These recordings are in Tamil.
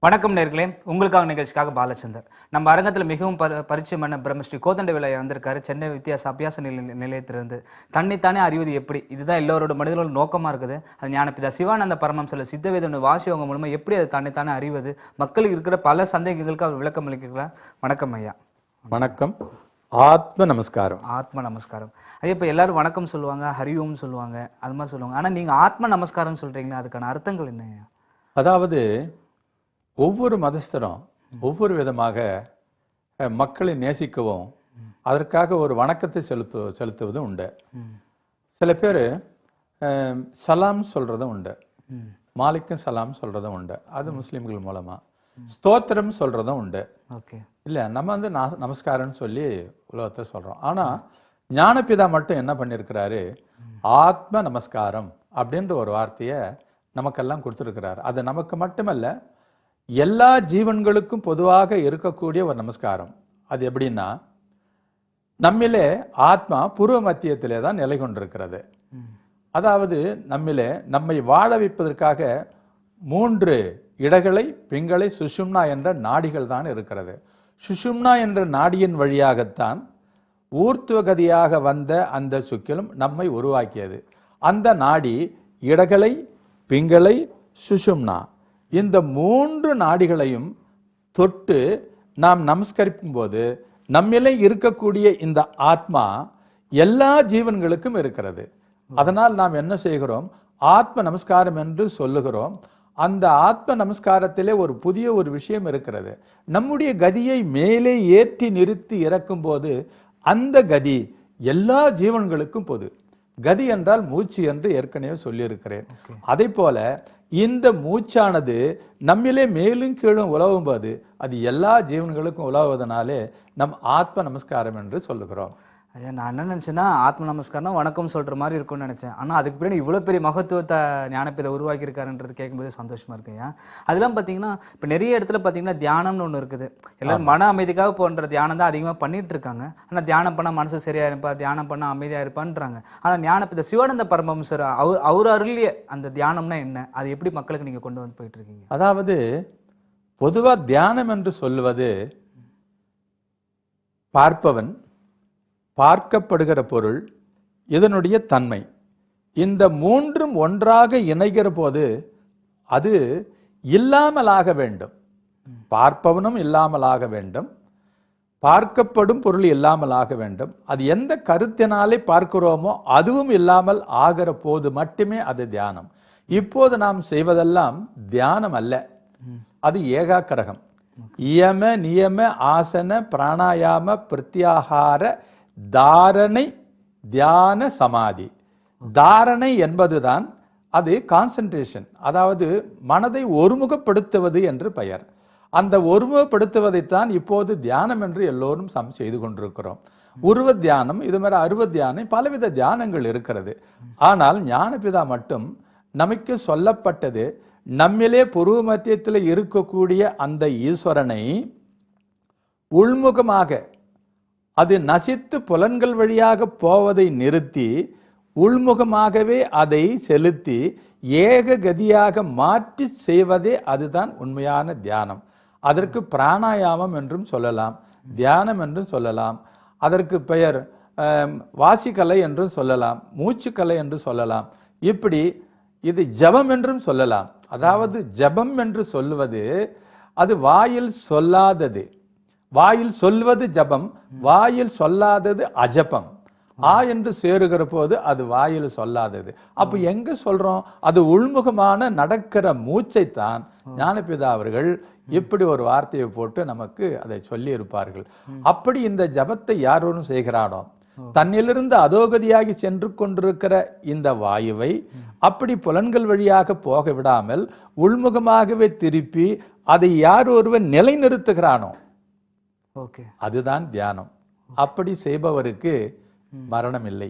வணக்கம் நேர்களே, உங்களுக்காக நிகழ்ச்சிக்காக பாலச்சந்தர். நம்ம அரங்கத்தில் மிகவும் பரிச்சயமான பிரம்மஸ்ரீ கோதண்டவேலு வந்திருக்காரு. சென்னை வித்தியாச அபியாச நிலையத்திலிருந்து. தன்னைத்தானே அறிவது எப்படி, இதுதான் எல்லோரோட மனிதர்களோட நோக்கமாக இருக்குது. அது ஞானபிதா சிவானந்த பரமஹம்சர் சித்தவேதனுடைய வாசியவங்க மூலமாக எப்படி அது தன்னைத்தானே அறிவது, மக்களுக்கு இருக்கிற பல சந்தேகங்களுக்கு அவர் விளக்கம் அளிக்கிறார். வணக்கம் ஐயா. வணக்கம். ஆத்ம நமஸ்காரம். ஆத்ம நமஸ்காரம் ஐயா. இப்போ எல்லாரும் வணக்கம் சொல்லுவாங்க, ஹரிஓம் சொல்லுவாங்க, அது மாதிரி சொல்லுவாங்க. ஆனால் நீங்கள் ஆத்ம நமஸ்காரம் சொல்கிறீங்கன்னா அதுக்கான அர்த்தங்கள் என்ன ஐயா? அதாவது ஒவ்வொரு மதஸ்தரும் ஒவ்வொரு விதமாக மக்களை நேசிக்கவும் அதற்காக ஒரு வணக்கத்தை செலுத்துவதும் உண்டு. சில பேர் சலாம் சொல்றதும் உண்டு, மாலிக்கும் சலாம் சொல்றதும் உண்டு. அது முஸ்லிம்கள் மூலமா. ஸ்தோத்திரம் சொல்றதும் உண்டு. இல்ல நம்ம வந்து நமஸ்காரம்னு சொல்லி உலகத்தை சொல்றோம். ஆனா ஞானபிதா மட்டும் என்ன பண்ணிருக்கிறாரு, ஆத்ம நமஸ்காரம் அப்படின்ற ஒரு வார்த்தையை நமக்கெல்லாம் கொடுத்துருக்கிறார். அது நமக்கு மட்டுமல்ல, எல்லா ஜீவன்களுக்கும் பொதுவாக இருக்கக்கூடிய ஒரு நமஸ்காரம். அது எப்படின்னா, நம்மிலே ஆத்மா பூர்வ மத்தியத்திலே தான் நிலை கொண்டிருக்கிறது. அதாவது நம்மை வாழ வைப்பதற்காக 3 இடகளை, பிங்களை, சுஷும்னா என்ற நாடிகள் தான் இருக்கிறது. சுஷும்னா என்ற நாடியின் வழியாகத்தான் ஊர்த்துவகதியாக வந்த அந்த சுக்கிலும் நம்மை உருவாக்கியது. அந்த நாடி இடகளை, பிங்களை, சுஷும்னா, இந்த 3 நாடிகளையும் தொட்டு நாம் நமஸ்கரிக்கும் போது நம்மிலே இருக்கக்கூடிய இந்த ஆத்மா எல்லா ஜீவன்களுக்கும் இருக்கிறது. அதனால் நாம் என்ன செய்கிறோம், ஆத்ம நமஸ்காரம் என்று சொல்லுகிறோம். அந்த ஆத்ம நமஸ்காரத்திலே ஒரு புதிய ஒரு விஷயம் இருக்கிறது. நம்முடைய கதியை மேலே ஏற்றி நிறுத்தி இறக்கும் போது அந்த கதி எல்லா ஜீவன்களுக்கும் பொது. கதி என்றால் மூச்சு என்று ஏற்கனவே சொல்லியிருக்கிறேன். அதே போல இந்த மூச்சானது நம்மிலே மேலும் கீழும் உலவும் போது அது எல்லா ஜீவன்களுக்கும் உலவுவதனாலே நம் ஆத்ம நமஸ்காரம் என்று சொல்லுகிறோம். ஐயா, நான் என்ன நினச்சேன்னா, ஆத்ம நமஸ்காரம் வணக்கம் சொல்கிற மாதிரி இருக்கும்னு நினச்சேன். ஆனால் அதுக்கு பின்னாடி இவ்வளோ பெரிய மகத்துவத்தை ஞானபிதா உருவாக்கியிருக்காருன்றது கேட்கும்போது சந்தோஷமாக இருக்கு ஐயா. அதெல்லாம் பார்த்தீங்கன்னா, இப்போ நிறைய இடத்துல பார்த்தீங்கன்னா தியானம்னு ஒன்று இருக்குது. எல்லாரும் மன அமைதிக்காக போன்ற தியானம் தான் அதிகமாக பண்ணிட்டு இருக்காங்க. ஆனால் தியானம் பண்ணால் மனசு சரியாக இருப்பா, தியானம் பண்ணால் அமைதியாக இருப்பான்றாங்க. ஆனால் ஞானபிதா சிவானந்த பரமஹம்சர் அவர் அருளிய அந்த தியானம்னா என்ன, அது எப்படி மக்களுக்கு நீங்கள் கொண்டு வந்து போயிட்டு இருக்கீங்க? அதாவது பொதுவாக தியானம் என்று சொல்லுவது பார்ப்பவன், பார்க்கப்படுகிற பொருள், இதனுடைய தன்மை, இந்த 3ம் ஒன்றாக இணைகிற போது அது இல்லாமலாக வேண்டும். பார்ப்பவனும் இல்லாமலாக வேண்டும், பார்க்கப்படும் பொருள் இல்லாமலாக வேண்டும். அது எந்த கருத்தினாலே பார்க்கிறோமோ அதுவும் இல்லாமல் ஆகிற போது மட்டுமே அது தியானம். இப்போது நாம் செய்வதெல்லாம் தியானம் அல்ல, அது ஏகாக்கிரகம். இயம நியம ஆசன பிராணாயாம பிரத்யாகார தாரணை தியான சமாதி. தாரணை என்பதுதான் அது கான்சென்ட்ரேஷன், அதாவது மனதை ஒருமுகப்படுத்துவது என்று பெயர். அந்த ஒருமுகப்படுத்துவதைத்தான் இப்போது தியானம் என்று எல்லோரும் செய்து கொண்டிருக்கிறோம். உருவ தியானம், இது மாதிரி அருவ தியானம், பலவித தியானங்கள் இருக்கிறது. ஆனால் ஞானபிதா மட்டும் நமக்கு சொல்லப்பட்டது, நம்மிலே பூர்வ மத்தியத்தில் இருக்கக்கூடிய அந்த ஈஸ்வரனை உள்முகமாக, அது நசித்து புலன்கள் வழியாக போவதை நிறுத்தி உள்முகமாகவே அதை செலுத்தி ஏக கதியாக மாற்றி செய்வதே அதுதான் உண்மையான தியானம். அதற்கு பிராணாயாமம் என்றும் சொல்லலாம், தியானம் என்றும் சொல்லலாம். அதற்கு பெயர் வாசிக்கலை என்றும் சொல்லலாம், மூச்சுக்கலை என்று சொல்லலாம். இப்படி இது ஜபம் என்றும் சொல்லலாம். அதாவது ஜபம் என்று சொல்லுவது அது வாயில் சொல்லாதது, வாயில் சொல்வது ஜபம், வாயில் சொல்லாதது அஜபம். என்று சேருகிற போது அது வாயில் சொல்லாதது. அப்ப எங்க சொல்றோம், அது உள்முகமான நடக்கிற மூச்சைத்தான் ஞானபிதா அவர்கள் இப்படி ஒரு வார்த்தையை போட்டு நமக்கு அதை சொல்லி இருப்பார்கள். அப்படி இந்த ஜபத்தை யாரும் செய்கிறானோ, தன்னிலிருந்து அதோகதியாகி சென்று கொண்டிருக்கிற இந்த வாயுவை அப்படி புலன்கள் வழியாக போக விடாமல் உள்முகமாகவே திருப்பி அதை யார் ஒருவன் நிலைநிறுத்துகிறானோ அதுதான் தியானம். அப்படி செய்பவருக்கு மரணம் இல்லை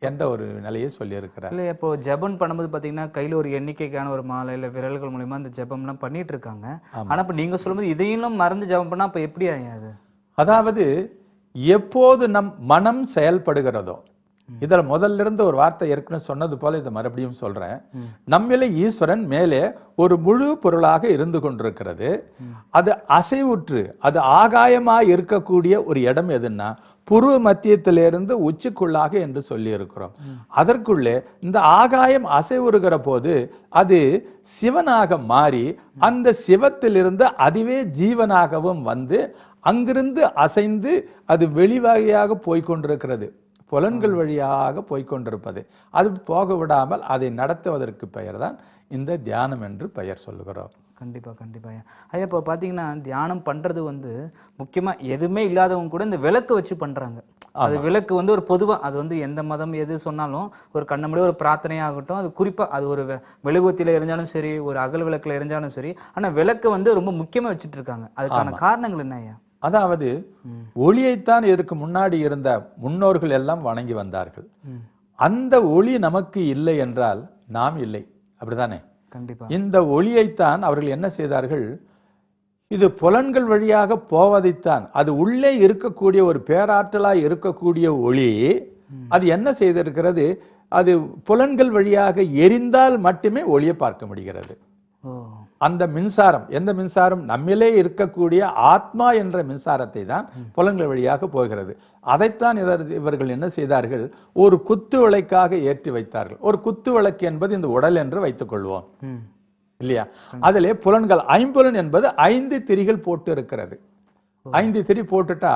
என்ற ஒரு நிலையை சொல்லி இருக்கிறார். இல்லை, இப்போ ஜபம் பண்ணும்போது பார்த்தீங்கன்னா கையில் ஒரு எண்ணிக்கைக்கான ஒரு மாலை இல்லை விரல்கள் மூலியமா அந்த ஜபம்லாம் பண்ணிட்டு இருக்காங்க. ஆனால் இப்போ நீங்கள் சொல்லும்போது இதையும் மறந்து ஜபம் பண்ணால் அப்போ எப்படி ஆகும் அது? அதாவது எப்போது நம் மனம் செயல்படுகிறதோ, இதுல முதல்ல இருந்து ஒரு வார்த்தை ஏற்கனவே சொன்னது போல இதை மறுபடியும் சொல்றேன். நம்மிலே ஈஸ்வரன் மேலே ஒரு முழு பொருளாக இருந்து கொண்டிருக்கிறது. அது அசைவுற்று அது ஆகாயமாய் இருக்கக்கூடிய ஒரு இடம் எதுன்னா புருவ மத்தியத்திலிருந்து உச்சிக்குள்ளாக என்று சொல்லி இருக்கிறோம். அதற்குள்ளே இந்த ஆகாயம் அசைவுறுகிற போது அது சிவனாக மாறி அந்த சிவத்திலிருந்து அதுவே ஜீவனாகவும் வந்து அங்கிருந்து அசைந்து அது வெளிவகையாக போய்கொண்டிருக்கிறது. புலன்கள் வழியாக போய்கொண்டிருப்பது. அது போக விடாமல் அதை நடத்துவதற்கு பெயர் தான் இந்த தியானம் என்று பெயர் சொல்லுகிறோம். கண்டிப்பாக கண்டிப்பாக ஐயா. இப்போ பார்த்தீங்கன்னா தியானம் பண்ணுறது வந்து முக்கியமாக எதுவுமே இல்லாதவங்க கூட இந்த விளக்கு வச்சு பண்ணுறாங்க. அது விளக்கு வந்து ஒரு பொதுவாக அது வந்து எந்த மதம் எது சொன்னாலும் ஒரு கண்ணமுடிய ஒரு பிரார்த்தனையாகட்டும், அது குறிப்பாக அது ஒரு மெழுகுவத்தியில் எரிஞ்சாலும் சரி, ஒரு அகல் விளக்கில் எரிஞ்சாலும் சரி, ஆனால் விளக்கு வந்து ரொம்ப முக்கியமாக வச்சுட்டு இருக்காங்க. அதுக்கான காரணங்கள் என்ன ஐயா? அதாவது ஒளியைத்தான் இதற்கு முன்னாடி இருந்த முன்னோர்கள் எல்லாம் வணங்கி வந்தார்கள். அந்த ஒளி நமக்கு இல்லை என்றால் நாம் இல்லை, அப்படிதானே? கண்டிப்பா. இந்த ஒளியைத்தான் அவர்கள் என்ன செய்தார்கள், இது புலன்கள் வழியாக போவதைத்தான், அது உள்ளே இருக்கக்கூடிய ஒரு பேராற்றலாய் இருக்கக்கூடிய ஒளி அது என்ன செய்திருக்கிறது, அது புலன்கள் வழியாக எரிந்தால் மட்டுமே ஒளியை பார்க்க முடிகிறது. அந்த மின்சாரம் எந்த மின்சாரம்? நம்மிலே இருக்கக்கூடிய ஆத்மா என்ற மின்சாரத்தை தான் புலன்கள் வழியாக போகிறது. அதைத்தான் இவர்கள் என்ன செய்தார்கள், ஒரு குத்து விளக்காக ஏற்றி வைத்தார்கள். ஒரு குத்து விளக்கு என்பது இந்த உடல் என்று வைத்துக் கொள்வோம் இல்லையா? அதிலே புலன்கள் ஐம்புலன் என்பது 5 திரிகள் போட்டு இருக்கிறது. 5 திரி போட்டுட்டா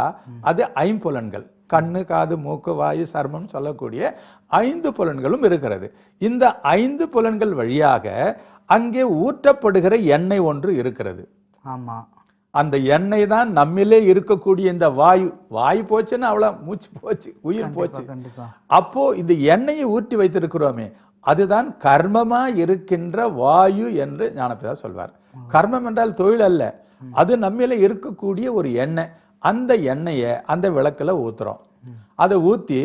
அது ஐம்புலன்கள். கண்ணு, காது, மூக்கு, வாயு, சர்மம் சொல்லக்கூடிய 5 புலன்களும் இருக்கிறது. இந்த 5 புலன்கள் வழியாக அங்கே ஊற்றப்படுகிற எண்ணெய் ஒன்று இருக்கிறது. ஆமா, அந்த எண்ணெய் தான் நம்மிலே இருக்கக்கூடிய இந்த வாயு. வாயு போச்சுன்னா அவ்வளவு, மூச்சு போச்சு, உயிர் போச்சு. அப்போ இந்த எண்ணெயை ஊற்றி வைத்திருக்கிறோமே, அதுதான் கர்மமா இருக்கின்ற வாயு என்று ஞானபிதா சொல்வார். கர்மம் என்றால் தொழில் அல்ல, அது நம்மிலே இருக்கக்கூடிய ஒரு எண்ணெய். அந்த எண்ணெயை அந்த விளக்குல ஊத்துறோம். அதை ஊத்தி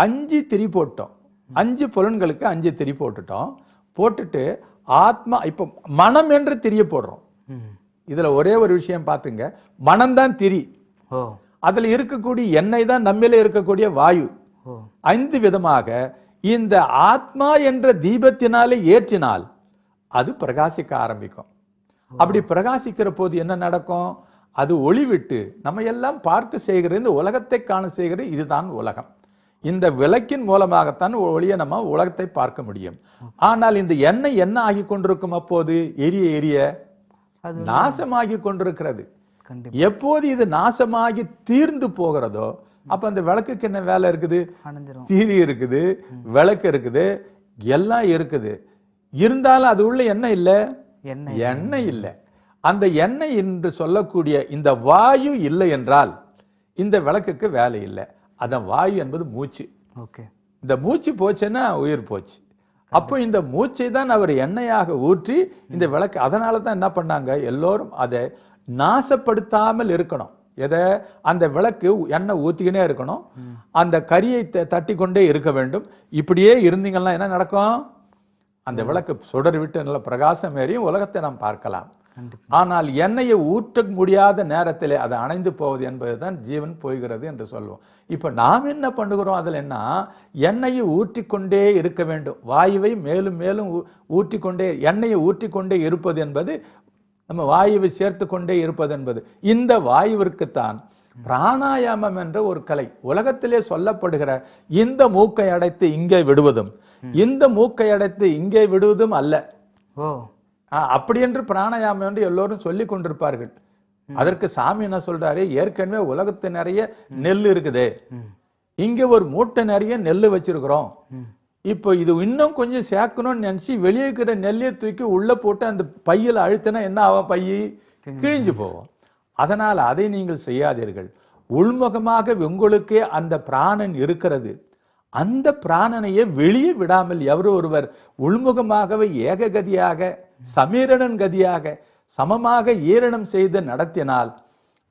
5 திரி போட்டோம். 5 புலன்களுக்கு 5 திரி போட்டுட்டோம். போட்டுட்டு ஆத்மா இப்ப மனம் என்று திரிய போடுறோம். இதுல ஒரே ஒரு விஷயம் பார்த்துங்க, மனம்தான் திரி. அதுல இருக்கக்கூடிய எண்ணெய் தான் நம்மில இருக்கக்கூடிய வாயு. 5 விதமாக இந்த ஆத்மா என்ற தீபத்தினாலே ஏற்றினால் அது பிரகாசிக்க ஆரம்பிக்கும். அப்படி பிரகாசிக்கிற போது என்ன நடக்கும், அது ஒளி விட்டு நம்ம எல்லாம் பார்க்க செய்கிற இந்த உலகத்தை காண செய்கிற இதுதான் உலகம். இந்த விளக்கின் மூலமாகத்தான் ஒளியை நம்ம உலகத்தை பார்க்க முடியும். ஆனால் இந்த எண்ணெய் என்ன ஆகி கொண்டிருக்கும், அப்போது எரிய எரிய நாசமாகி கொண்டிருக்கிறது. எப்போது இது நாசமாகி தீர்ந்து போகிறதோ அப்ப அந்த விளக்குக்கு என்ன வேலை இருக்குது, தீரி இருக்குது, விளக்கு இருக்குது, எல்லாம் இருக்குது. இருந்தாலும் அது உள்ள என்ன இல்லை, எண்ணெய் இல்லை. அந்த எண்ணெய் என்று சொல்லக்கூடிய இந்த வாயு இல்லை என்றால் இந்த விளக்குக்கு வேலை இல்லை. அதான் வாயு என்பது மூச்சு. இந்த மூச்சு போச்சுன்னா உயிர் போச்சு. அப்போ இந்த மூச்சை தான் அவர் எண்ணெயாக ஊற்றி இந்த விளக்கு, அதனால தான் என்ன பண்ணாங்க, எல்லோரும் அதை நாசப்படுத்தாமல் இருக்கணும். எதை, அந்த விளக்கு எண்ணெய் ஊத்திக்கினே இருக்கணும், அந்த கரியை தட்டி கொண்டே இருக்க வேண்டும். இப்படியே இருந்தீங்கன்னா என்ன நடக்கும், அந்த விளக்கு சுடர் விட்டு நல்ல பிரகாசம் ஏறியும் உலகத்தை நாம் பார்க்கலாம். ஆனால் எண்ணெயை ஊற்ற முடியாத நேரத்திலே அது அணைந்து போவது என்பதுதான் ஜீவன் போய்கிறது என்று சொல்லுவோம். இப்ப நாம் என்ன பண்ணுகிறோம், அதுல என்ன, எண்ணெயை ஊற்றிக்கொண்டே இருக்க வேண்டும். வாயுவை மேலும் மேலும் ஊற்றிக்கொண்டே, எண்ணெயை ஊற்றிக்கொண்டே இருப்பது என்பது, நம்ம வாயுவை சேர்த்து கொண்டே இருப்பது என்பது, இந்த வாயுவிற்குத்தான் பிராணாயாமம் என்ற ஒரு கலை. உலகத்திலே சொல்லப்படுகிற இந்த மூக்கை அடைத்து இங்கே விடுவதும் இந்த மூக்கை அடைத்து இங்கே விடுவதும் அல்ல. அப்படி என்று பிராணாயாமம் என்று எல்லோரும் சொல்லி கொண்டிருப்பார்கள். அதற்கு சாமி என்ன சொல்றாரு, ஏற்கனவே உலகத்து நிறைய நெல் இருக்குது, இங்க ஒரு மூட்டை நிறைய நெல் வச்சிருக்கிறோம், இப்போ இது இன்னும் கொஞ்சம் சேர்க்கணும்னு நினைச்சு வெளியே இருக்கிற நெல்லையை தூக்கி உள்ள போட்டு அந்த பையில அழுத்தினா என்ன ஆகும், பையை கிழிஞ்சு போவோம். அதனால் அதை நீங்கள் செய்யாதீர்கள். உள்முகமாக உங்களுக்கே அந்த பிராணன் இருக்கிறது. அந்த பிராணனையே வெளியே விடாமல் எவரோ ஒருவர் உள்முகமாகவே ஏககதியாக சமீரணன் கதியாக சமமாக ஈரணம் செய்து நடத்தினால்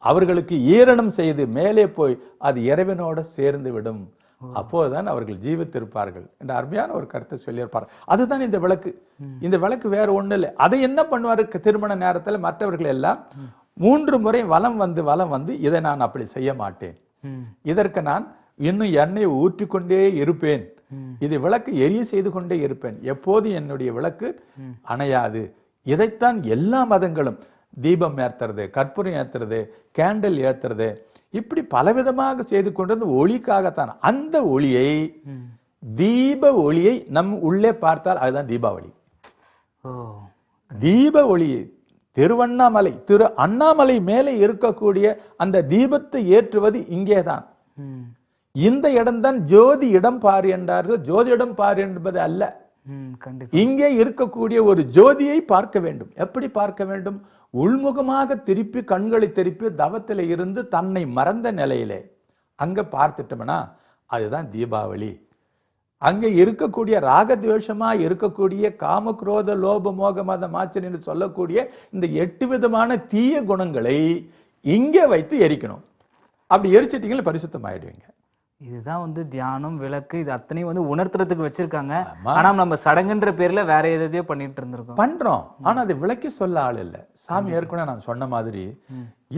அவர்களுக்கு ஈரணம் செய்து மேலே போய் அது இறைவனோட சேர்ந்து விடும். அப்போதுதான் அவர்கள் ஜீவித்திருப்பார்கள் என்ற அருமையான ஒரு கருத்தை சொல்லியிருப்பார். அதுதான் இந்த விளக்கு. இந்த விளக்கு வேற ஒண்ணு இல்லை. அதை என்ன பண்ணுவாரு, திருமண நேரத்தில் மற்றவர்கள் எல்லாம் 3 முறை வலம் வந்து இதை நான் அப்படி செய்ய மாட்டேன், இதற்கு நான் இன்னும் எண்ணெய் ஊற்றிக்கொண்டே இருப்பேன், இது விளக்கு எரிய செய்து கொண்டே இருப்பேன், எப்போது என்னுடைய விளக்கு அணையாது. இதைத்தான் எல்லா மதங்களும், தீபம் ஏத்துறது, கற்பூரம் ஏத்துறது, கேண்டில் ஏத்துறது, இப்படி பலவிதமாக செய்து கொண்டது ஒளிக்காகத்தான். அந்த ஒளியை, தீப ஒளியை நம் உள்ளே பார்த்தால் அதுதான் தீபாவளி. தீப ஒளி திருவண்ணாமலை, திரு அண்ணாமலை மேலே இருக்கக்கூடிய அந்த தீபத்தை ஏற்றுவது இங்கேதான். இந்த இடம்தான் ஜோதி இடம் பாரு என்றார்கள். ஜோதி இடம் பாரு என்பது அல்ல, இங்கே இருக்கக்கூடிய ஒரு ஜோதியை பார்க்க வேண்டும். எப்படி பார்க்க வேண்டும்? உள்முகமாக திருப்பி, கண்களை திருப்பி தவத்தில் இருந்து தன்னை மறந்த நிலையிலே அங்க பார்த்துட்டோம்னா அதுதான் தீபாவளி. அங்க இருக்கக்கூடிய ராகத்வேஷமா இருக்கக்கூடிய காமக்ரோத லோப மோக மத மாச்சரின்னு சொல்லக்கூடிய இந்த 8 விதமான தீய குணங்களை இங்கே வைத்து எரிக்கணும். அப்படி எரிச்சிட்டீங்கன்னா பரிசுத்தம் ஆயிடுவீங்க. இதுதான் வந்து தியானம், விளக்கு, இது அத்தனையும் வந்து உணர்த்துறதுக்கு வச்சிருக்காங்க. ஆனா நம்ம சடங்குன்ற பேர்ல வேற எதையோ பண்ணிட்டு இருந்திருக்கோம், பண்றோம். ஆனா அதை விளக்கி சொல்ல ஆள் இல்லை. சாமி ஏற்கனவே நான் சொன்ன மாதிரி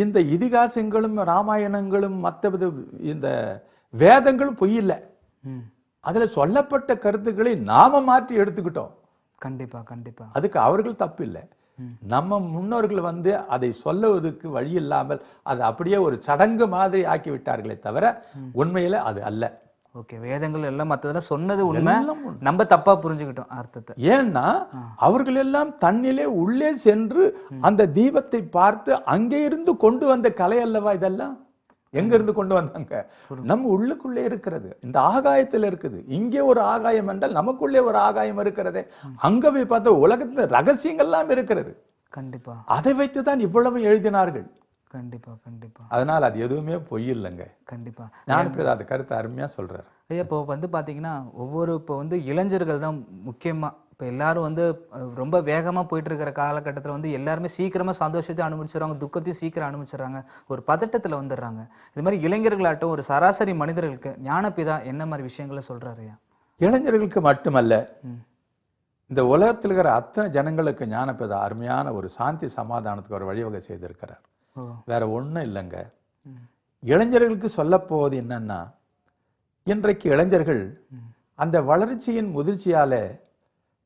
இந்த இதிகாசங்களும் ராமாயணங்களும் மற்ற இந்த வேதங்களும் பொய் இல்லை. அதுல சொல்லப்பட்ட கருத்துக்களை நாம மாற்றி எடுத்துக்கிட்டோம். கண்டிப்பா கண்டிப்பா. அதுக்கு அவர்கள் தப்பு இல்லை. நம்ம முன்னோர்கள் வந்து அதை சொல்லுவதற்கு வழி இல்லாமல் அதை அப்படியே ஒரு சடங்கு மாதிரி ஆக்கி விட்டார்களே தவிர உண்மையில அது அல்ல. ஓகே, வேதங்கள் எல்லாம் மற்றதெல்லாம் சொன்னது உண்மை, நம்ம தப்பா புரிஞ்சுக்கிட்டோம் அர்த்தத்தை. ஏன்னா அவர்கள் எல்லாம் தன்னிலே உள்ளே சென்று அந்த தீபத்தை பார்த்து அங்கே இருந்து கொண்டு வந்த கலை அல்லவா இதெல்லாம். எங்க இருந்து கொண்டு வந்தாங்க? நம்ம உள்ளுக்குள்ளே இருக்கிறது, இந்த ஆகாயத்தில் இருக்குது. இங்கே ஒரு ஆகாயம் என்றால் நமக்குள்ளே ஒரு ஆகாயம் இருக்கிறது. அங்க போய் பார்த்தா உலகத்துல ரகசியங்கள்லாம் இருக்கிறது. கண்டிப்பா. அதை வைத்துதான் இவ்வளவு எழுதினார்கள். கண்டிப்பா கண்டிப்பா. அதனால அது எதுவுமே பொய் இல்லைங்க. கண்டிப்பா. நான் இப்ப அது கருத்தை அருமையா சொல்றாரு. இப்போ வந்து பாத்தீங்கன்னா இப்போ வந்து இளைஞர்கள் தான் முக்கியமா, இப்போ எல்லாரும் வந்து ரொம்ப வேகமாக போயிட்டு இருக்கிற காலகட்டத்தில் வந்து எல்லாருமே சீக்கிரமாக சந்தோஷத்தையும் அனுபவிச்சிடறாங்க, துக்கத்தையும் சீக்கிரம் அனுபவிச்சிடறாங்க, ஒரு பதட்டத்தில் வந்துடுறாங்க. இது மாதிரி இளைஞர்களாட்டும் ஒரு சராசரி மனிதர்களுக்கு ஞானபிதா என்ன மாதிரி விஷயங்களை சொல்றாருயா? இளைஞர்களுக்கு மட்டுமல்ல, இந்த உலகத்தில் இருக்கிற அத்தனை ஜனங்களுக்கு ஞானபிதா அருமையான ஒரு சாந்தி சமாதானத்துக்கு ஒரு வழிவகை செய்திருக்கிறார். வேற ஒன்றும் இல்லைங்க. இளைஞர்களுக்கு சொல்ல போவது என்னன்னா, இன்றைக்கு இளைஞர்கள் அந்த வளர்ச்சியின் முதிர்ச்சியால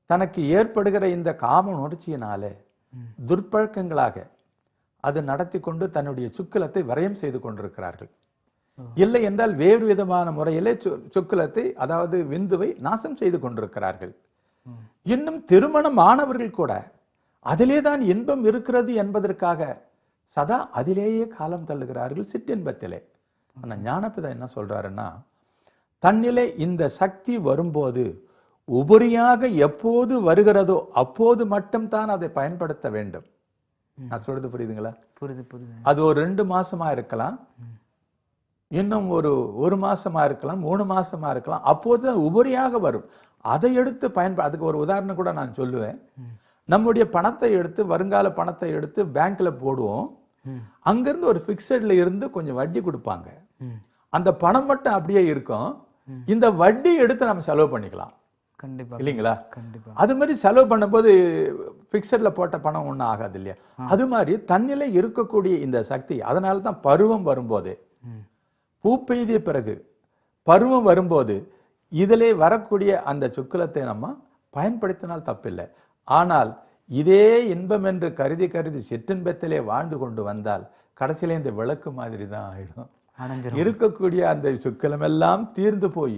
தனக்கு ஏற்படுகிற இந்த காம உணர்ச்சியினால துர்ப்பழக்கங்களாக அது நடத்தி கொண்டு தன்னுடைய சுக்கிலத்தை விரயம் செய்து கொண்டிருக்கிறார்கள். இல்லை என்றால் வேறு விதமான முறையிலே சுக்கிலத்தை, அதாவது விந்துவை நாசம் செய்து கொண்டிருக்கிறார்கள். இன்னும் திருமணமானவர்கள் கூட அதிலே தான் இன்பம் இருக்கிறது என்பதற்காக சதா அதிலேயே காலம் தள்ளுகிறார்கள், சிற்றின்பத்திலே. ஆனா ஞானபிதா என்ன சொல்றாருன்னா, தன்னிலே இந்த சக்தி வரும்போது உபரியாக எப்போது வருகிறதோ அப்போது மட்டும்தான் அதை பயன்படுத்த வேண்டும். நான் சொல்றது புரியுதுங்களா? புரியுது புரியுது. அது ஒரு 2 மாசமா இருக்கலாம், இன்னும் ஒரு மாசமா இருக்கலாம், 3 மாசமா இருக்கலாம். அப்போது உபரியாக வரும். அதை எடுத்து அதுக்கு ஒரு உதாரணம் கூட நான் சொல்லுவேன். நம்முடைய பணத்தை எடுத்து, வருங்கால பணத்தை எடுத்து பேங்க்ல போடுவோம். அங்கிருந்து ஒரு பிக்சட்ல இருந்து கொஞ்சம் வட்டி கொடுப்பாங்க. அந்த பணம் மட்டும் அப்படியே இருக்கும். இந்த வட்டி எடுத்து நம்ம செலவு பண்ணிக்கலாம். கண்டிப்பா இல்லைங்களா? கண்டிப்பா. அது மாதிரி செலவு பண்ணும்போது பிக்சட்ல போட்ட பணம் ஒன்றும் ஆகாது இல்லையா? அது மாதிரி தன்னிலை இருக்கக்கூடிய இந்த சக்தி, அதனால தான் பருவம் வரும்போது, பூ பெய்திய பிறகு பருவம் வரும்போது இதிலே வரக்கூடிய அந்த சுக்கிலத்தை நம்ம பயன்படுத்தினால் தப்பில்லை. ஆனால் இதே இன்பம் என்று கருதி சிற்றின்பத்திலே வாழ்ந்து கொண்டு வந்தால் கடைசியில இந்த விளக்கு மாதிரி தான் ஆயிடும். இருக்கக்கூடிய அந்த சுக்கிலம் எல்லாம் தீர்ந்து போய்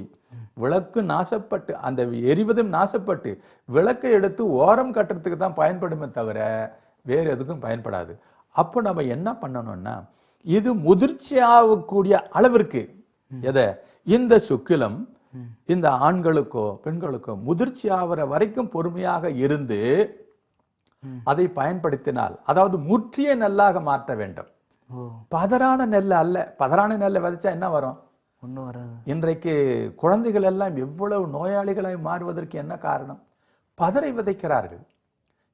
விளக்கு நாசப்பட்டு, அந்த எரிவதும் நாசப்பட்டு விளக்கை எடுத்து ஓரம் கட்டுறதுக்கு தான் பயன்படுமே தவிர வேறு எதுக்கும் பயன்படாது. அப்போ நம்ம என்ன பண்ணணும்னா, இது முதிர்ச்சியாகக்கூடிய அளவிற்கு எதை இந்த சுக்கிலம் இந்த ஆண்களுக்கோ பெண்களுக்கோ முதிர்ச்சி ஆகிற வரைக்கும் பொறுமையாக இருந்து அதை பயன்படுத்தினால், அதாவது முற்றிய நெல்லாக மாற்ற வேண்டும். பதறான நெல் அல்ல. பதறான நெல்லை விதைச்சா என்ன வரும்? ஒன்றும் வராது. இன்றைக்கு குழந்தைகள் எல்லாம் எவ்வளவு நோயாளிகளாய் மாறுவதற்கு என்ன காரணம்? பதரை விதைக்கிறார்கள்.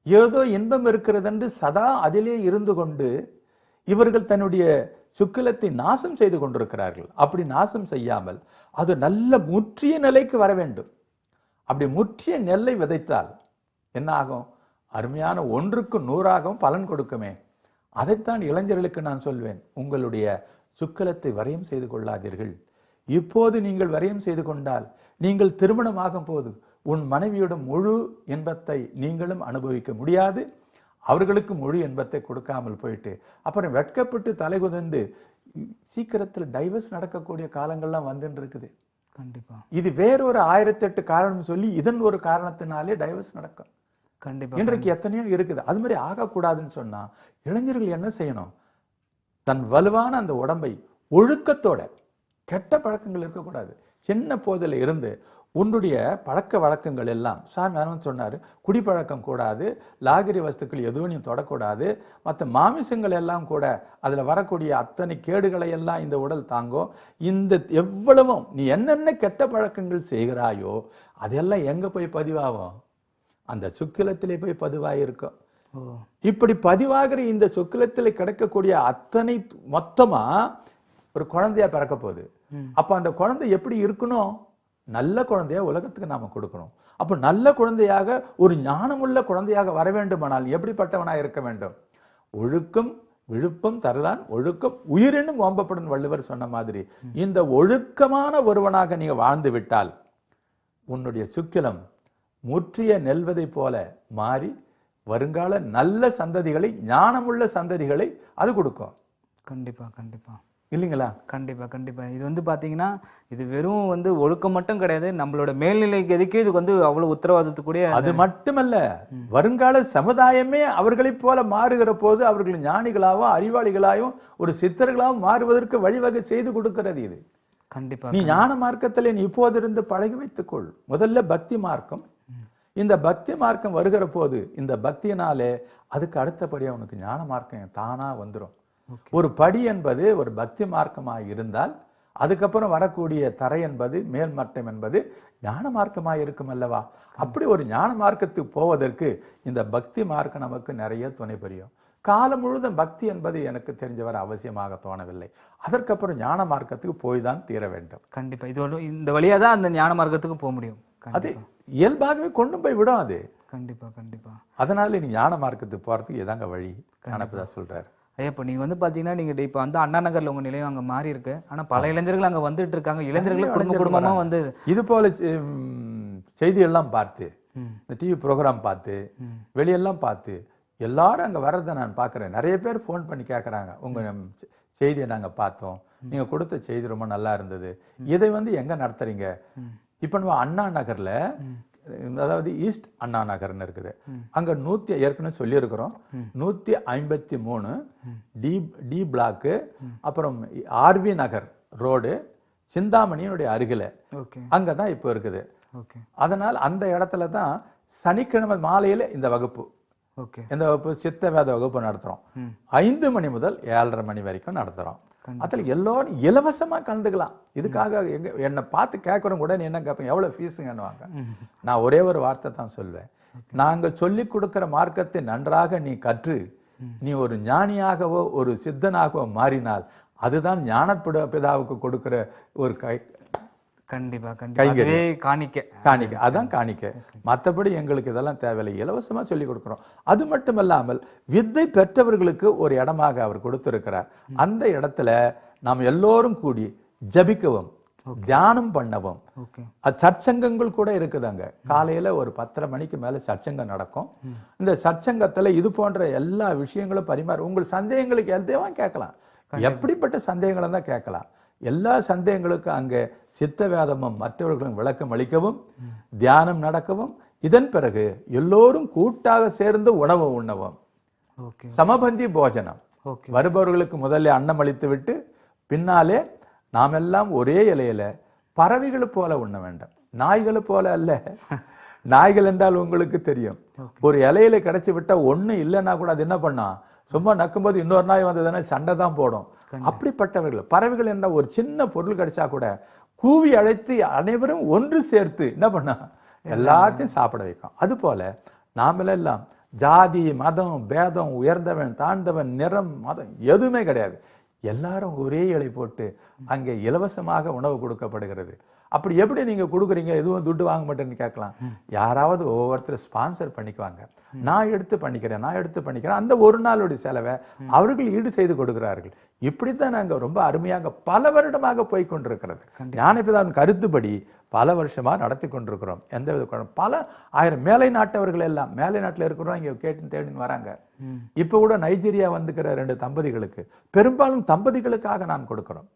ஏதோ இன்பம் இருக்கிறது என்று சதா அதிலே இருந்து கொண்டு இவர்கள் தன்னுடைய சுக்கிலத்தை நாசம் செய்து கொண்டிருக்கிறார்கள். அப்படி நாசம் செய்யாமல் அது நல்ல முற்றிய நிலைக்கு வர வேண்டும். அப்படி முற்றிய நெல்லை விதைத்தால் என்ன ஆகும்? அருமையான 1க்கு 100 பலன் கொடுக்குமே. அதைத்தான் இளைஞர்களுக்கு நான் சொல்வேன். உங்களுடைய சுக்கிலத்தை வரையும் செய்து கொள்ளாதீர்கள். இப்போது நீங்கள் விரயம் செய்து கொண்டால் நீங்கள் திருமணமாகும் போது உன் மனைவியோட முழு இன்பத்தை நீங்களும் அனுபவிக்க முடியாது, அவர்களுக்கு முழு இன்பத்தை கொடுக்காமல் போயிட்டு அப்புறம் வெட்கப்பட்டு தலைகுதந்து சீக்கிரத்தில் டைவர்ஸ் நடக்கக்கூடிய காலங்கள்லாம் வந்துட்டு இருக்குது. கண்டிப்பா இது வேறொரு 1008 காரணம் சொல்லி இதன் ஒரு காரணத்தினாலே டைவர்ஸ் நடக்கும். கண்டிப்பா இன்றைக்கு எத்தனையோ இருக்குது. அது மாதிரி ஆகக்கூடாதுன்னு சொன்னா இளைஞர்கள் என்ன செய்யணும்? தன் வலுவான அந்த உடம்பை ஒழுக்கத்தோட, கெட்ட பழக்கங்கள் இருக்கக்கூடாது. சின்ன போதில் இருந்து உன்னுடைய பழக்க வழக்கங்கள் எல்லாம் சாமியானவன் சொன்னாரு, குடிப்பழக்கம் கூடாது, லாகிரி வஸ்துக்கள் எதுவும் நீ தொடக்கூடாது, மற்ற மாமிசங்கள் எல்லாம் கூட அதுல வரக்கூடிய அத்தனை கேடுகளை எல்லாம் இந்த உடல் தாங்கும். இந்த எவ்வளவும் நீ என்னென்ன கெட்ட பழக்கங்கள் செய்கிறாயோ அதெல்லாம் எங்க போய் பதிவாகும்? அந்த சுக்கிலத்திலே போய் பதிவாயிருக்கும். இப்படி பதிவாகிற இந்த சுக்கிலத்தில் கிடைக்கக்கூடிய அத்தனை மொத்தமா ஒரு குழந்தையா பிறக்க போகுது. அப்ப அந்த குழந்தை எப்படி இருக்கணும்? நல்ல குழந்தையா உலகத்துக்கு நாம கொடுக்கணும். அப்ப நல்ல குழந்தையாக, ஒரு ஞானமுள்ள குழந்தையாக வர வேண்டுமானால் எப்படிப்பட்டவனா இருக்க வேண்டும்? ஒழுக்கம் விழுப்பம் தரலான் ஒழுக்கம் உயிரினும் ஓம்பப்படும் வள்ளுவர் சொன்ன மாதிரி இந்த ஒழுக்கமான ஒருவனாக நீங்க வாழ்ந்து விட்டால் உன்னுடைய சுக்கிலம் முற்றிய நெல்வதை போல மாறி வருங்கால நல்ல சந்ததிகளை, ஞானமுள்ள சந்ததிகளை அது கொடுக்கும். கண்டிப்பா கண்டிப்பா இல்லைங்களா? கண்டிப்பா கண்டிப்பா. இது வந்து பாத்தீங்கன்னா இது வெறும் வந்து ஒழுக்கம் மட்டும் கிடையாது, நம்மளோட மேல்நிலைக்கு எதுக்கு இது வந்து அவ்வளவு உத்தரவாதத்துக்கூடிய. அது மட்டுமல்ல, வருங்கால சமுதாயமே அவர்களைப் போல மாறுகிற போது அவர்கள் ஞானிகளாகவும் அறிவாளிகளாகவும் ஒரு சித்தர்களாகவும் மாறுவதற்கு வழிவகை செய்து கொடுக்கிறது இது. கண்டிப்பா. நீ ஞான மார்க்கத்தில் நீ இப்போதிருந்து பழகி வைத்துக்கொள். முதல்ல பக்தி மார்க்கம். இந்த பக்தி மார்க்கம் வருகிற போது இந்த பக்தியினாலே அதுக்கு அடுத்தபடியாக உனக்கு ஞான மார்க்கம் தானா வந்துடும். ஒரு படி என்பது ஒரு பக்தி மார்க்கமாக இருந்தால் அதுக்கப்புறம் வரக்கூடிய தரை என்பது மேல் மட்டம் என்பது ஞான மார்க்கமாக இருக்கும் அல்லவா? அப்படி ஒரு ஞான மார்க்கத்துக்கு போவதற்கு இந்த பக்தி மார்க்கம் நமக்கு நிறைய துணை புரியும். காலம் முழுதும் பக்தி என்பது எனக்கு தெரிஞ்சவரை அவசியமாக தோணவில்லை. அதற்கப்புறம் ஞான மார்க்கத்துக்கு போய் தான் தீர வேண்டும். கண்டிப்பா. இது இந்த வழியா தான் அந்த ஞான மார்க்கத்துக்கு போக முடியும். அது இயல்பாகவே கொண்டு போய் விடும் அது. கண்டிப்பா கண்டிப்பா. அதனால நீ ஞான மார்க்கத்துக்கு போறதுக்கு இதாங்க வழி. ஞானப்பதான் சொல்றாரு. ஐயா, இப்போ நீங்கள் வந்து பார்த்தீங்கன்னா நீங்கள் இப்போ வந்து அண்ணா நகரில் உங்கள் நிலையம் அங்கே மாறி இருக்கு. ஆனால் பல இளைஞர்கள் அங்கே வந்துட்டு இருக்காங்க. இளைஞர்கள் குடும்பமாக வந்து இது போல செய்தியெல்லாம் பார்த்து, இந்த டிவி ப்ரோக்ராம் பார்த்து, வெளியெல்லாம் பார்த்து எல்லாரும் அங்கே வர்றதை நான் பார்க்குறேன். நிறைய பேர் ஃபோன் பண்ணி கேட்குறாங்க, உங்கள் செய்தியை நாங்கள் பார்த்தோம், நீங்கள் கொடுத்த செய்தி ரொம்ப நல்லா இருந்தது, இதை வந்து எங்கே நடத்துறீங்க? இப்போ நம்ம அண்ணா நகரில், அதாவது ஈஸ்ட் அண்ணா நகர்னு இருக்குது, அங்க ஏற்கனவே சொல்லியிருக்கிறோம், 153 டி பிளாக்கு, அப்புறம் ஆர்வி நகர் ரோடு சிந்தாமணியினுடைய அருகில அங்கதான் இப்போ இருக்குது. அதனால் அந்த இடத்துல தான் சனிக்கிழமை மாலையில இந்த வகுப்பு, இந்த வகுப்பு சித்த வேத வகுப்பு நடத்துறோம். 5 மணி முதல் 7:30 மணி வரைக்கும் நடத்துறோம். அதில் எல்லோரும் இலவசமா கலந்துக்கலாம். இதுக்காக என்னை பார்த்து கேட்கறவங்க கூட நீ என்ன கேட்பேன், எவ்வளவு ஃபீஸுங்கன்னுவாங்க. நான் ஒரே ஒரு வார்த்தை தான் சொல்வேன், நாங்க சொல்லி கொடுக்கிற மார்க்கத்தை நன்றாக நீ கற்று நீ ஒரு ஞானியாகவோ ஒரு சித்தனாகவோ மாறினால் அதுதான் ஞான பிதாவுக்கு கொடுக்கிற ஒரு கண்டிப்பா கண்டிப்பா காணிக்கை. அதான் காணிக்கை. மற்றபடி எங்களுக்கு இதெல்லாம் தேவையில்லை, இலவசமா சொல்லி கொடுக்கிறோம். அது மட்டுமல்லாமல் வித்தை பெற்றவர்களுக்கு ஒரு இடமாக அவர் கொடுத்திருக்கிறார். அந்த இடத்துல நாம் எல்லோரும் கூடி ஜபிக்கவும் தியானம் பண்ணவும், சற்சங்கங்கள் கூட இருக்குது. அங்க காலையில ஒரு 10:30 மணிக்கு மேல சற்சங்கம் நடக்கும். இந்த சற்சங்கத்துல இது போன்ற எல்லா விஷயங்களும் பரிமாற, உங்கள் சந்தேகங்களுக்கு எதையும் கேட்கலாம், எப்படிப்பட்ட சந்தேகங்களை தான் கேட்கலாம். எல்லா சந்தேகங்களுக்கும் அங்கே சித்த வேதமும் மற்றவர்களும் விளக்கம் அளிக்கவும் தியானம் நடக்கவும், இதன் பிறகு எல்லோரும் கூட்டாக சேர்ந்து உணவு உண்ணவும், சமபந்தி போஜனம். வருபவர்களுக்கு முதல்ல அன்னம் அளித்து விட்டு பின்னாலே நாம் எல்லாம் ஒரே இலையில பறவைகளை போல உண்ண வேண்டும், நாய்களை போல அல்ல. நாய்கள் என்றால் உங்களுக்கு தெரியும், ஒரு இலையில கிடைச்சி விட்டா ஒண்ணு இல்லைன்னா கூட அது என்ன பண்ணா, சும்மா நக்கும்போது இன்னொரு நாய் வந்ததுன்னா சண்டை தான் போடும். அப்படிப்பட்டவர்கள். பறவைகள் என்ற ஒரு சின்ன பொருள் கிடைச்சா கூட கூவி அழைத்து அனைவரும் ஒன்று சேர்த்து என்ன பண்ணா எல்லாத்தையும் சாப்பிட வைக்கும். அது போல நாமெல்லாம் ஜாதி மதம் பேதம், உயர்ந்தவன் தாழ்ந்தவன், நிறம் மதம் எதுவுமே கிடையாது. எல்லாரும் ஒரே இலை போட்டு அங்கே இலவசமாக உணவு கொடுக்கப்படுகிறது. அப்படி எப்படி நீங்க கொடுக்குறீங்க, எதுவும் துட்டு வாங்க மாட்டேன்னு கேட்கலாம். யாராவது ஒவ்வொருத்தர் ஸ்பான்சர் பண்ணிக்குவாங்க. நான் எடுத்து பண்ணிக்கிறேன். அந்த ஒரு நாளுடைய செலவை அவர்கள் ஈடு செய்து கொடுக்கிறார்கள். இப்படித்தான் நாங்க ரொம்ப அருமையாக பல வருடமாக போய் கொண்டிருக்கிறது. ஞானபிதாவின் கருத்துப்படி பல வருஷமா நடத்தி கொண்டிருக்கிறோம். எந்த வித பல ஆயிரம் மேலை நாட்டவர்கள் எல்லாம் மேலை நாட்டில் இருக்கிறோம் இங்க கேட்டு தேடின்னு வராங்க. இப்ப கூட நைஜீரியா வந்துக்கிற 2 தம்பதிகளுக்கு, பெரும்பாலும் தம்பதிகளுக்காக நான் கொடுக்கிறோம்.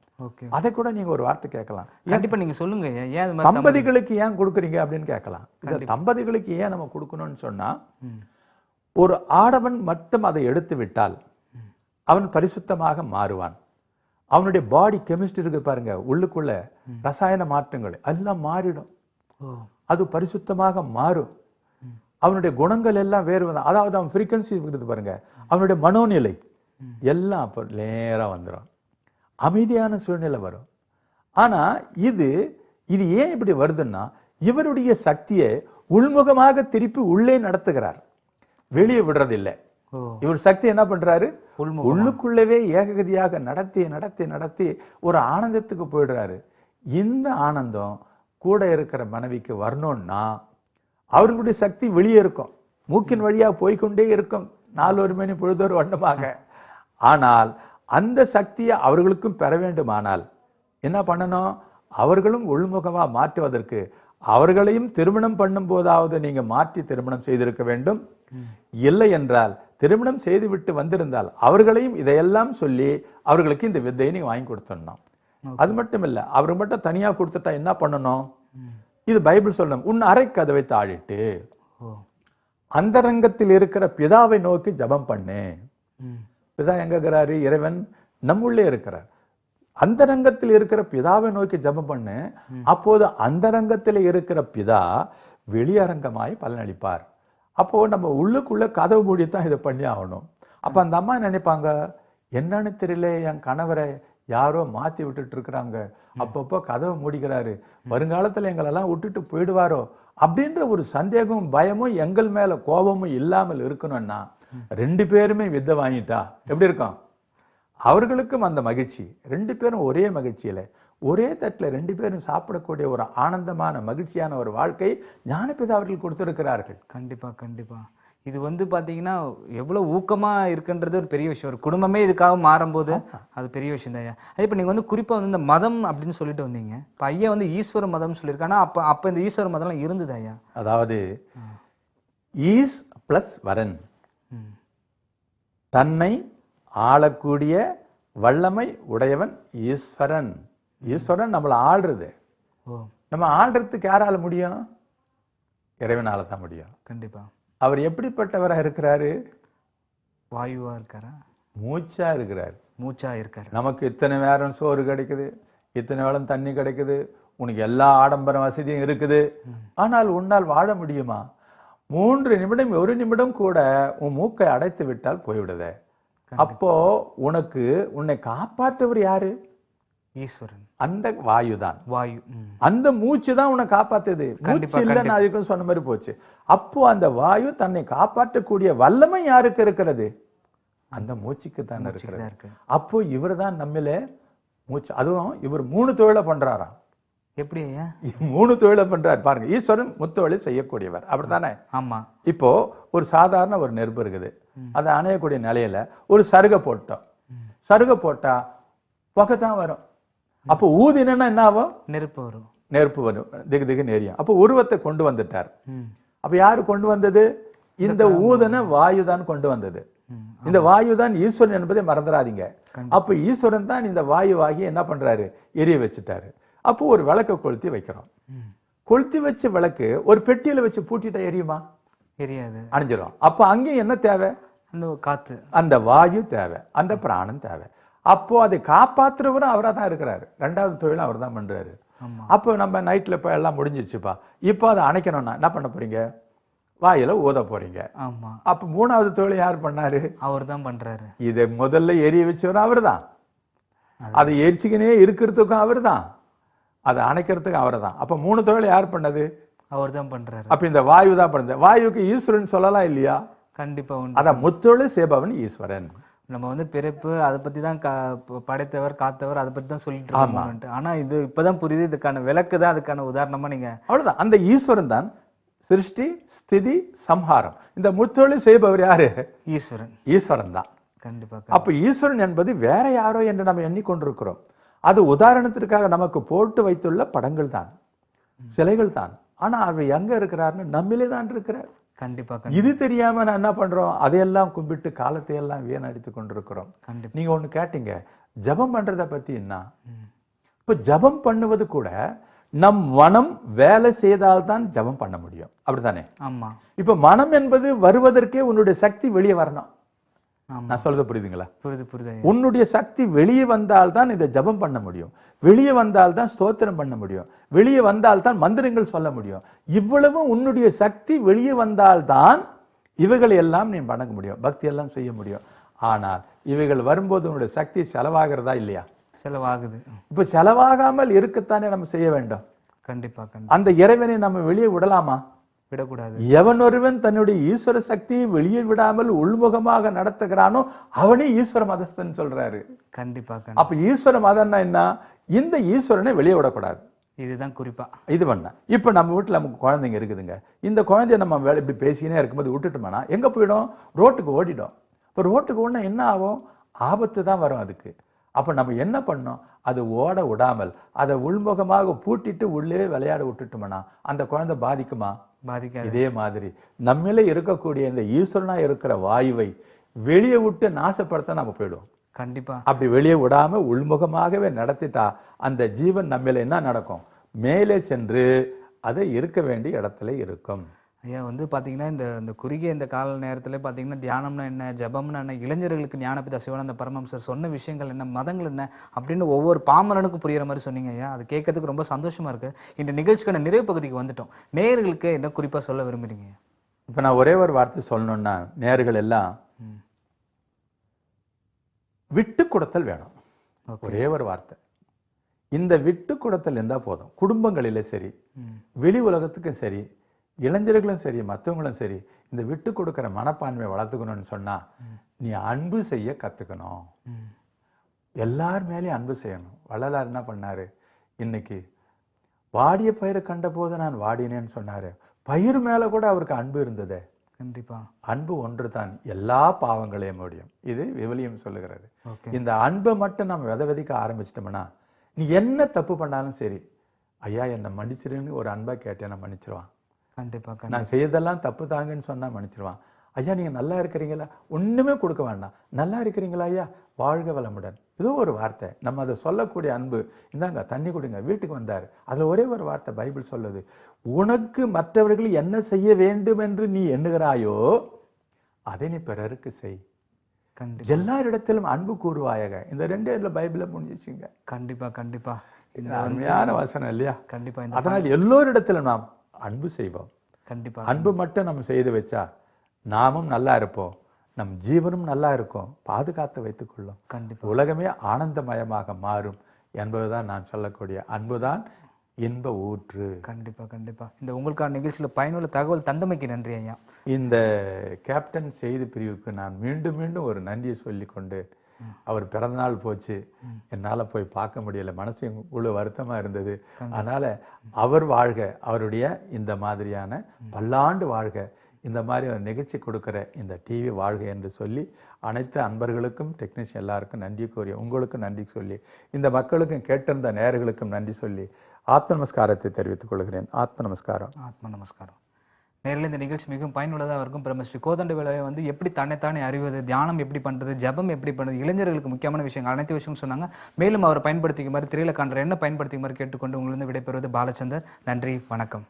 அதை கூட நீங்க ஒரு வார்த்தை கேட்கலாம். கண்டிப்பா நீங்க சொல்லுங்க, ஏன் தம்பதிகளுக்கு ஏன் கொடுக்குறீங்க அப்படின்னு கேட்கலாம். இந்த தம்பதிகளுக்கு ஏன் நம்ம கொடுக்கணும்னு சொன்னா, ஒரு ஆடவன் மட்டும் அதை எடுத்து விட்டால் அவன் பரிசுத்தமாக மாறுவான். அவனுடைய பாடி கெமிஸ்ட்ரி இருக்கு பாருங்க, உள்ளுக்குள்ள ரசாயன மாற்றங்கள் எல்லாம் மாறிடும். அது பரிசுத்தமாக மாறும். அவனுடைய குணங்கள் எல்லாம் வேறு, அதாவது அவன் ஃப்ரீக்வன்சி இருக்குது பாருங்க, அவனுடைய மனோநிலை எல்லாம் அப்போ நேரா வந்துடும். அமைதியான சூழ்நிலை வரும். ஆனா இது ஏன் இப்படி வருதுன்னா, இவருடைய சக்தியை உள்முகமாக திருப்பி உள்ளே நடத்துகிறார், வெளியே விடுறதில்லை. இவர் சக்தி என்ன பண்றாரு, உள்ளுக்குள்ளவே ஏககதியாக நடத்தி நடத்தி நடத்தி ஒரு ஆனந்தத்துக்கு போயிடுறாரு. இந்த ஆனந்தம் கூட இருக்கிற மனைவிக்கு வரணும்னா அவர்களுடைய சக்தி வெளியே இருக்கும், மூக்கின் வழியா போய்கொண்டே இருக்கும், 4 மணி பொழுதொரு வண்ணமாக. ஆனால் அந்த சக்தியை அவர்களுக்கும் பெற வேண்டுமானால் என்ன பண்ணணும், அவர்களும் உள்முகமா மாற்றுவதற்கு அவர்களையும் திருமணம் பண்ணும் போதாவது நீங்க மாற்றி திருமணம் செய்திருக்க வேண்டும். இல்லை என்றால் திருமணம் செய்துவிட்டு வந்திருந்தால் அவர்களையும் இதையெல்லாம் சொல்லி அவர்களுக்கு இந்த வித்தையை நீங்க வாங்கி கொடுத்துடணும். அது மட்டும் இல்ல, அவருக்கு மட்டும் தனியா கொடுத்துட்டா என்ன பண்ணணும், இது பைபிள் சொல்லணும், உன் அறை கதவை தாழிட்டு அந்தரங்கத்தில் இருக்கிற பிதாவை நோக்கி ஜபம் பண்ணு. பிதா எங்க இருக்கிறாரு, இறைவன் நம்முள்ளே இருக்கிறார். அந்தரங்கத்தில் இருக்கிற பிதாவை நோக்கி ஜபம் பண்ணு. அப்போது அந்தரங்கத்தில் இருக்கிற பிதா வெளியரங்கமாய் பலனளிப்பார். அப்போ நம்ம உள்ளுக்குள்ள கதவு மூடித்தான் இதை பண்ணி ஆகணும். அப்ப அந்த அம்மா நினைப்பாங்க, என்னன்னு தெரியல, என் கணவரை யாரோ மாத்தி விட்டுட்டு இருக்கிறாங்க, அப்பப்போ கதவை மூடிக்கிறாரு, வருங்காலத்துல எங்களெல்லாம் விட்டுட்டு போயிடுவாரோ அப்படின்ற ஒரு சந்தேகமும் பயமும் எங்கள் மேல கோபமும் இல்லாமல் இருக்கணும்னா 2 பேருமே வித்தை வாங்கிட்டா எப்படி இருக்கும், அவர்களுக்கும் அந்த மகிழ்ச்சி. 2 பேரும் ஒரே மகிழ்ச்சியில ஒரே தட்டில் 2 பேரும் சாப்பிடக்கூடிய ஒரு ஆனந்தமான மகிழ்ச்சியான ஒரு வாழ்க்கை ஞானபிதா அவர்கள் கொடுத்திருக்கிறார்கள். கண்டிப்பா கண்டிப்பா. இது பார்த்தீங்கன்னா எவ்வளோ ஊக்கமாக இருக்குன்றது ஒரு பெரிய விஷயம். ஒரு குடும்பமே இதுக்காக மாறும்போது அது பெரிய விஷயம் தான் ஐயா. அதே இப்போ நீங்கள் குறிப்பாக இந்த மதம் அப்படின்னு சொல்லிட்டு வந்தீங்க. இப்போ ஐயா ஈஸ்வர மதம்னு சொல்லியிருக்காங்க. அப்போ இந்த ஈஸ்வர மதம்லாம் இருந்தது ஐயா? அதாவது ஈஸ் பிளஸ் வரன், தன்னை ஆளக்கூடிய வல்லமை உடையவன் ஈஸ்வரன். ஈஸ்வரன் நம்மளை ஆள்றது. நம்ம ஆள்றதுக்கு யாரால முடியும், இறைவனால தான் முடியும். கண்டிப்பா. அவர் எப்படிப்பட்டவராக இருக்கிறாரு, வாயுவா இருக்காரா, மூச்சா இருக்கிறார். மூச்சா இருக்காரு. நமக்கு இத்தனை நேரம் சோறு கிடைக்குது, இத்தனை வேளம் தண்ணி கிடைக்குது, உனக்கு எல்லா ஆடம்பர வசதியும் இருக்குது, ஆனால் உன்னால் வாழ முடியுமா? 3 நிமிடம் 1 நிமிடம் கூட உன் மூக்கை அடைத்து விட்டால் போய்விடுதே. அப்போ உன்னை காப்பாற்றவர் யாரு, ஈஸ்வரன். அந்த வாயுதான். வாயு, அந்த மூச்சு தான் உன்னை காப்பாத்துது. மூச்சு இல்லைன்னு அதுக்கும் சொன்ன மாதிரி போச்சு. அப்போ அந்த வாயு தன்னை காப்பாற்றக்கூடிய வல்லமை யாருக்கு இருக்கிறது, அந்த மூச்சுக்கு தான் இருக்கிறது. அப்போ இவர் தான் நம்மள மூச்சு. அதுவும் இவர் 3 தொழிலை பண்றாராம். எப்படி 3 தொழிலை பண்றாரு பாருங்க. ஈஸ்வரன் முத்தொழில் செய்யக்கூடியவர், அப்படித்தானே? ஆமா. இப்போ ஒரு சாதாரண ஒரு நெருப்பு இருக்குது, அதை அணையக்கூடிய நிலையில ஒரு சருகை போட்டோம். சருகை போட்டா புகை தான் வரும். அப்போ ஊதினா என்ன ஆகும், நெருப்பு வரும். நெருப்பு வரும், திகு திகு நெறியும். அப்போ உருவத்தை கொண்டு வந்துட்டார். அப்ப யாரு கொண்டு வந்தது, இந்த ஊதன வாயு தான் கொண்டு வந்தது. இந்த வாயு தான் ஈஸ்வரன் என்பதை மறந்துடாதீங்க. அப்ப ஈஸ்வரன் தான் இந்த வாயுவாகி என்ன பண்றாரு, எரிய வச்சுட்டாரு. அப்போ ஒரு விளக்கை கொளுத்தி வைக்கிறோம். கொளுத்தி வச்ச விளக்கு ஒரு பெட்டியில வச்சு பூட்டிட்டா எரியுமா, எரியாது, அணிஞ்சிடும். அப்ப அங்கே என்ன தேவை, அந்த காத்து, அந்த வாயு தேவை, அந்த பிராணம் தேவை. அப்போ அதை காப்பாற்றுறவரும் அவரா தான் இருக்கிறாரு. 2வது தொழிலும் அவர் தான் பண்றாரு. அப்போ நம்ம நைட்ல இப்ப எல்லாம் முடிஞ்சிச்சுப்பா, இப்போ அதை அணைக்கணும்னா என்ன பண்ண போறீங்க, வாயில ஊத போறீங்க. ஆமா. அப்ப 3வது தொழில் யார் பண்ணாரு, அவர் தான் பண்றாரு. இதை முதல்ல எரிய வச்சவரும் அவர் தான், அதை எரிச்சுக்கினே இருக்கிறதுக்கும் அவர் தான், அதை அணைக்கிறதுக்கும் அவர் தான். அப்ப 3 தொழில் யார் பண்ணது, அவர் தான் பண்றாரு. அப்ப இந்த வாயு தான் பண்ணது. வாயுக்கு ஈஸ்வரன் சொல்லலாம் இல்லையா? கண்டிப்பா. அதான் முத்தொழில் செய்பவன் ஈஸ்வரன். நம்ம வந்து பிறப்பு அதை பத்தி தான் படைத்தவர் காத்தவர் அதை பத்தி தான் சொல்லிட்டு இருக்கோம்ட்டு. ஆனா இது இப்பதான் புரியுது, இதுக்கான விளக்கு தான் அதுக்கான உதாரணமா நீங்க. அவ்வளவுதான். அந்த ஈஸ்வரன் தான் சிருஷ்டி, ஸ்திதி, சம்ஹாரம். இந்த முத்தொழில் செய்பவர் யாரு? ஈஸ்வரன். ஈஸ்வரன் தான். கண்டிப்பா. அப்ப ஈஸ்வரன் என்பது வேற யாரோ என்று நம்ம எண்ணிக்கொண்டிருக்கிறோம். அது உதாரணத்திற்காக நமக்கு போட்டு வைத்துள்ள படங்கள் தான், சிலைகள் தான். ஆனா அவர் எங்க இருக்கிறாருன்னு நம்மளே தான் இருக்கிறார். கண்டிப்பா. இது தெரியாம நான் என்ன பண்றோம், அதையெல்லாம் கும்பிட்டு காலத்தை எல்லாம் வீணடித்து கொண்டிருக்கிறோம். கண்டிப்பா. நீங்க ஒண்ணு கேட்டீங்க, ஜபம் பண்றத பத்தி என்ன? இப்ப ஜபம் பண்ணுவது கூட நம் மனம் வேலை செய்தால்தான் ஜபம் பண்ண முடியும், அப்படித்தானே? ஆமா. இப்ப மனம் என்பது வருவதற்கே உன்னுடைய சக்தி வெளியே வரணும். நான் சொல்றது புரியுதுங்களா? புரியுது. உன்னுடைய சக்தி வெளியே வந்தால்தான் இதை ஜபம் பண்ண முடியும், வெளியே வந்தால்தான் ஸ்தோத்திரம் பண்ண முடியும், வெளியே வந்தால்தான் மந்திரங்கள் சொல்ல முடியும். இவ்வளவும் உன்னுடைய சக்தி வெளியே வந்தால்தான் இவைகளை எல்லாம் நீ வணங்க முடியும், பக்தி எல்லாம் செய்ய முடியும். ஆனால் இவைகள் வரும்போது உன்னுடைய சக்தி செலவாகிறதா இல்லையா? செலவாகுது. இப்ப செலவாகாமல் இருக்கத்தானே நம்ம செய்ய வேண்டும். கண்டிப்பா. அந்த இறைவனை நம்ம வெளியே விடலாமா? விடக்கூடாது. எவன் ஒருவன் தன்னுடைய ஈஸ்வர சக்தியை வெளியே விடாமல் உள்முகமாக நடத்துகிறானோ அவனே ஈஸ்வர மதஸ்தன் சொல்றாரு. கண்டிப்பா. அப்ப ஈஸ்வர மதம்னா என்ன? இந்த ஈஸ்வரனை வெளியே விடக்கூடாது. இதுதான் குறிப்பா. இது பண்ண இப்ப நம்ம வீட்டுல நமக்கு குழந்தைங்க இருக்குதுங்க. இந்த குழந்தைய நம்ம வேலை இப்படி பேசினே இருக்கும்போது விட்டுட்டோம்னா எங்க போயிடும்? ரோட்டுக்கு ஓடிடும். இப்போ ரோட்டுக்கு ஓடினா என்ன ஆகும்? ஆபத்து தான் வரும் அதுக்கு. அப்ப நம்ம என்ன பண்ணோம்? அது ஓட விடாமல் அதை உள்முகமாக பூட்டிட்டு உள்ளே விளையாட விட்டுட்டோம்னா அந்த குழந்தை பாதிக்குமா? பாதிக்காது. இதே மாதிரி நம்மளே இருக்கக்கூடிய இந்த ஈஸ்வரனா இருக்கிற வாயுவை வெளியே விட்டு நாசப்படுத்த நம்ம போயிடுவோம். கண்டிப்பா. அப்படி வெளியே விடாம உள்முகமாகவே நடத்திட்டா அந்த ஜீவன் நம்மள என்ன நடக்கும்? மேலே சென்று அதை இருக்க வேண்டிய இடத்துல இருக்கும். ஐயா வந்து பார்த்தீங்கன்னா இந்த குறுகிய இந்த கால நேரத்தில் பார்த்தீங்கன்னா தியானம்னா என்ன, ஜபம்னா என்ன, இளைஞர்களுக்கு ஞானபிதா சிவானந்த பரமஹம்சர் சொன்ன விஷயங்கள் என்ன, மதங்கள் என்ன அப்படின்னு ஒவ்வொரு பாமரனுக்கும் புரியுற மாதிரி சொன்னீங்க ஐயா. அது கேட்கறதுக்கு ரொம்ப சந்தோஷமா இருக்கு. இந்த நிகழ்ச்சிக்கான நிறைவு பகுதிக்கு வந்துட்டோம். நேயர்களுக்கு என்ன குறிப்பாக சொல்ல விரும்புறீங்க? இப்போ நான் ஒரே ஒரு வார்த்தை சொல்லணும்னா, நேயர்கள் எல்லாம் விட்டு கொடுத்தல் வேணும். ஒரே ஒரு வார்த்தை. இந்த விட்டு கொடுத்தல் இருந்தால் போதும். குடும்பங்களிலே சரி, வெளி உலகத்துக்கும் சரி, இளைஞர்களும் சரி, மற்றவங்களும் சரி, இந்த விட்டு கொடுக்கிற மனப்பான்மையை வளர்த்துக்கணும்னு சொன்னா நீ அன்பு செய்ய கத்துக்கணும். எல்லார் மேலேயும் அன்பு செய்யணும். வள்ளலார் என்ன பண்ணாரு? இன்னைக்கு வாடிய பயிரை கண்ட போது நான் வாடினேன்னு சொன்னாரு. பயிர் மேல கூட அவருக்கு அன்பு இருந்தது. கண்டிப்பா. அன்பு ஒன்று தான் எல்லா பாவங்களையும் முடியும். இது விவிலியம் சொல்லுகிறது. இந்த அன்பை மட்டும் நம்ம விதைக்க ஆரம்பிச்சிட்டோம்னா நீ என்ன தப்பு பண்ணாலும் சரி, ஐயா என்னை மன்னிச்சிருன்னு ஒரு அன்பா கேட்டேன், நான் மன்னிச்சிருவான். கண்டிப்பா. நான் செய்யறதெல்லாம் தப்பு தாங்கன்னு சொன்னா மன்னிச்சிருவான். ஐயா நீங்க நல்லா இருக்கிறீங்களா? ஒண்ணுமே கொடுக்க வேண்டாம். நல்லா இருக்கிறீங்களா ஐயா? வாழ்க வளமுடன். ஏதோ ஒரு வார்த்தை நம்ம அதை சொல்லக்கூடிய அன்பு. இந்தாங்க தண்ணி கொடுங்க. வீட்டுக்கு வந்தாரு. அதுல ஒரே ஒரு வார்த்தை பைபிள் சொல்லுது, உனக்கு மற்றவர்கள் என்ன செய்ய வேண்டும் என்று நீ எண்ணுகிறாயோ அதை நீ பிறருக்கு செய். எல்லாரிடத்திலும் அன்பு கூறுவாயாக. இந்த ரெண்டு இடத்துல பைபிள முடிஞ்சிச்சுங்க. கண்டிப்பா. கண்டிப்பா. இந்த அருமையான வசனம் இல்லையா? கண்டிப்பா. அதனால் எல்லோரிடத்திலும் நாம் அன்பு செய்வோம். கண்டிப்பா. அன்பு மட்டும் நம்ம செய்து வச்சா நாமும் நல்லா இருப்போம், நம் ஜீவனும் நல்லா இருக்கும், பாதுகாத்து வைத்துக் கொள்ளும். கண்டிப்பா. உலகமே ஆனந்தமயமாக மாறும் என்பதுதான் நான் சொல்லக்கூடிய அன்புதான் இன்ப ஊற்று. கண்டிப்பா. கண்டிப்பா. இந்த உங்களுக்கான நிகழ்ச்சியில் பயனுள்ள தகவல் தந்தமைக்கு நன்றி ஐயா. இந்த கேப்டன் செய்தி பிரிவுக்கு நான் மீண்டும் மீண்டும் ஒரு நன்றியை சொல்லி கொண்டு, அவர் பிறந்தநாள் போச்சு, என்னால் போய் பார்க்க முடியல, மனசு இவ்வளவு வருத்தமாக இருந்தது. அதனால அவர் வாழ்க, அவருடைய இந்த மாதிரியான பல்லாண்டு வாழ்க, இந்த மாதிரி ஒரு நிகழ்ச்சி கொடுக்குற இந்த டிவி வாழ்க என்று சொல்லி அனைத்து அன்பர்களுக்கும் டெக்னீஷியன் எல்லாருக்கும் நன்றி கூறி, உங்களுக்கும் நன்றி சொல்லி, இந்த மக்களுக்கும் கேட்டிருந்த நேயர்களுக்கும் நன்றி சொல்லி ஆத்ம நமஸ்காரத்தை தெரிவித்துக் கொள்கிறேன். ஆத்ம நமஸ்காரம். ஆத்ம நமஸ்காரம். நேரில் இந்த நிகழ்ச்சி மிகவும் பயனுள்ளதாக இருக்கும். பிரம்மஸ்ரீ கோதண்ட வேலையை வந்து எப்படி தன்னைத்தானே அறிவது, தியானம் எப்படி பண்ணுறது, ஜபம் எப்படி பண்ணுறது, இளைஞர்களுக்கு முக்கியமான விஷயங்கள் அனைத்து விஷயங்களும் சொன்னாங்க. மேலும் அவரை பயன்படுத்திக்க மாதிரி திரையில காண்ற என்ன பயன்படுத்திக்க மாதிரி கேட்டுக்கொண்டு உங்களிருந்து விடைபெறுவது பாலச்சந்தர். நன்றி, வணக்கம்.